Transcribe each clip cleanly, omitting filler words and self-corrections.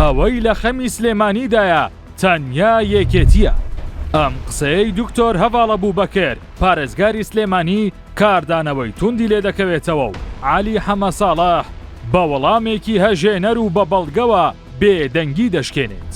ئەوەی لە خەمی سلێمانیدایە تەنیا یەکێتیە. ئەم قسەی دکتۆر هەڤاڵە بووبەکر پارێزگاری سلێمانی کاردانەوەی توندی لێ دەکەوێتەوە و عالی حەمەساڵح بە وەڵامێکی هەژێنەر و بە بەڵگەوە بێدەنگی دەشکێنێت.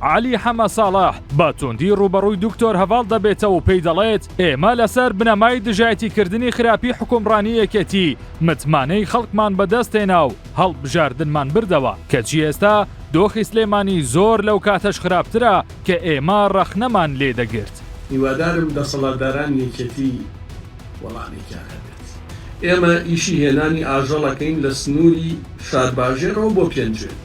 عالی حەمەساڵح بە توندی ڕوبەڕووی دکتۆر هەڤاڵ دەبێتەوە و پێی دەڵێت ئێمە لەسەر بنەمای دژایەتیکردنی خراپی حکومڕانی یەکێتی متمانەی خەڵکمان بەدەستێنا و هەڵبژاردنمان بردەوە کەچی ئێستا دۆخی سلێمانی زۆر لەو کاتەش خراپترە کە ئێمە ڕەخنەمان لێ دەگرت. هیوادارم دەسەڵاتداران یەکێتی وەڵامێکیان هەبێت. ئێمە ئیشی هێنانی ئاژەڵەکەین لە سنووری شارباژێرەوە بۆ پێنجێن.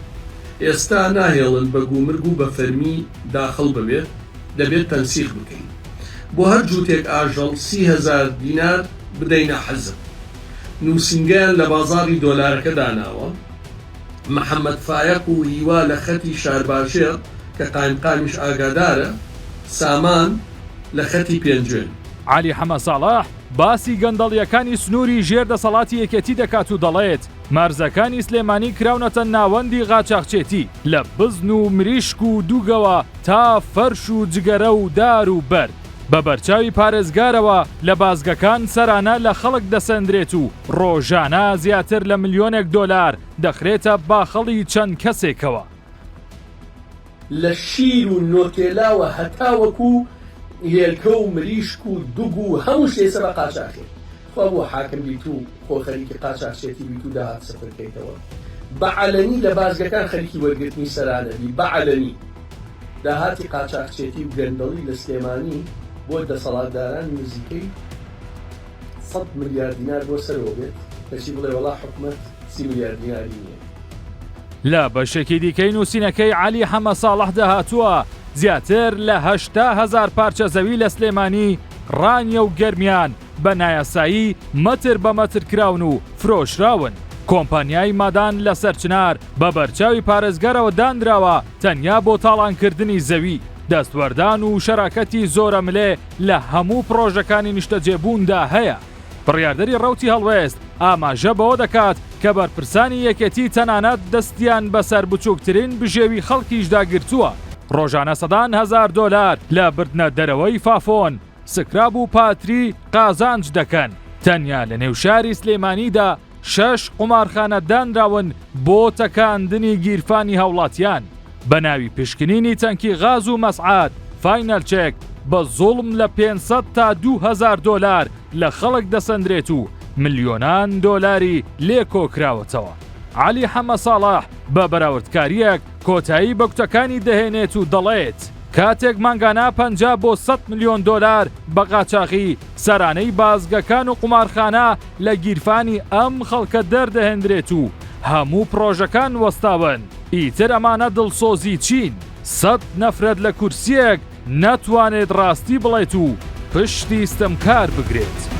ئێستا ناهێڵن بە گومرگ و بە فەرمی داخڵ ببێت دەبێت تەنسیخ بکەین. بۆ هەر جووتێک ئاژەڵ 30,000 دینار بدەینە حەزم. نووسنگیان لە بازاڕی دۆلارەکە داناوە. محەممەد فایەق و هیوا لە خەتی شارباژێر کە قایمقامیش ئاگادارە سامان لە خەتی پێنجێن. عالی حەمەساڵح باسی گەندەڵیەکانی سنووری ژێر دەسەڵاتی یەکێتی دەکات و دەڵێت مەرزەکانی سلێمانی کراونەتە ناوەندی قاچاقچێتی لە بزن و مریشک و دووگەوە تا فەرش و جگەرە و دار و بەرد. بە بەرچاوی پارێزگارەوە لە بازگەکان سەرانە لە خەڵک دەسەندرێت و ڕۆژانە زیاتر لە ملیۆنێک دۆلار دەخرێتە باخەڵی چەند کەسێکەوە. لە شیر و نۆتێلاوە هەتاوەکو هێلکە و مریشک و دوگ و هەموو شێسە بە قاچاقێت. خوا بۆ حاکم بیت و خۆ خەریکی قاچاقچێتی بیت و داهات سەفرکەیتەوە. بەعەلەنی لە بازگەکان خەریکی وەرگرتنی سەرانەبی بەعەلەنی داهاتی قاچاقچێتی و گەندەڵی لە سلێمانی بۆ دەسەڵاتداران نزیکەی 100 ملیار دینار بۆ سەرەوە بێت کەچی بڵێ وەڵا حکومەت 30 ملیار دیناری نییە. لە بەشێکی دیکەی نووسینەکەی عالی حەمەساڵح داهاتووە زیاتر لە 80,000 پارچە زەوی لە سلێمانی ڕانیە و گەرمیان بە نایاسایی مەتر بە مەتر کراون و فرۆشراون. کۆمپانیای مادان لە سەرچنار بە بەرچاوی پارێزگەرەوە دانراوە تەنیا بۆ تاڵانکردنی زەوی دەستوەردان و شەراکەتی زۆرە ملێ لە هەموو پرۆژەکانی نیشتەجێبووندا هەیە. بڕیاردەری ڕەوتی هەڵوێست ئاماژە بەوە دەکات کە بەرپرسانی یەکێتی تەنانەت دەستیان بەسەر بچووکترین بژێوی خەڵکیشدا گرتووە. ڕۆژانە سەدان هەزار دۆلار لە بردنە دەرەوەی فافۆن سکراب و پاتری قازانج دەکەن. تەنیا لە نێوشاری سلێمانیدا 6 قومارخانە دانراون بۆ تەکاندنی گیرفانی هاوڵاتیان. بە ناوی پشکنینی تەنکی غاز و مەسعات فاینەل چێک بە زوڵم لە 500 تا 2,000 دۆلار لە خەڵک دەسەندرێت و ملیۆنان دۆلاری لێ کۆکراوەتەوە. عالی حەمەساڵح بە بەراوردکاریەک کۆتایی بە کوتەکانی دەهێنێت و دەڵێت کاتێک مانگانە 50 بۆ 100 ملیۆن دۆلار بە قاچاقی سەرانەی بازگەکان و قومارخانە لە گیرفانی ئەم خەڵکە دەردەهێنرێت و هەموو پرۆژەکان وەستاون. ئیتر ئەمانە دڵسۆزی چین 100 نەفرەت لە کورسیەک نەتوانێت ڕاستی بڵێت و پشتی ستەمکار بگرێت.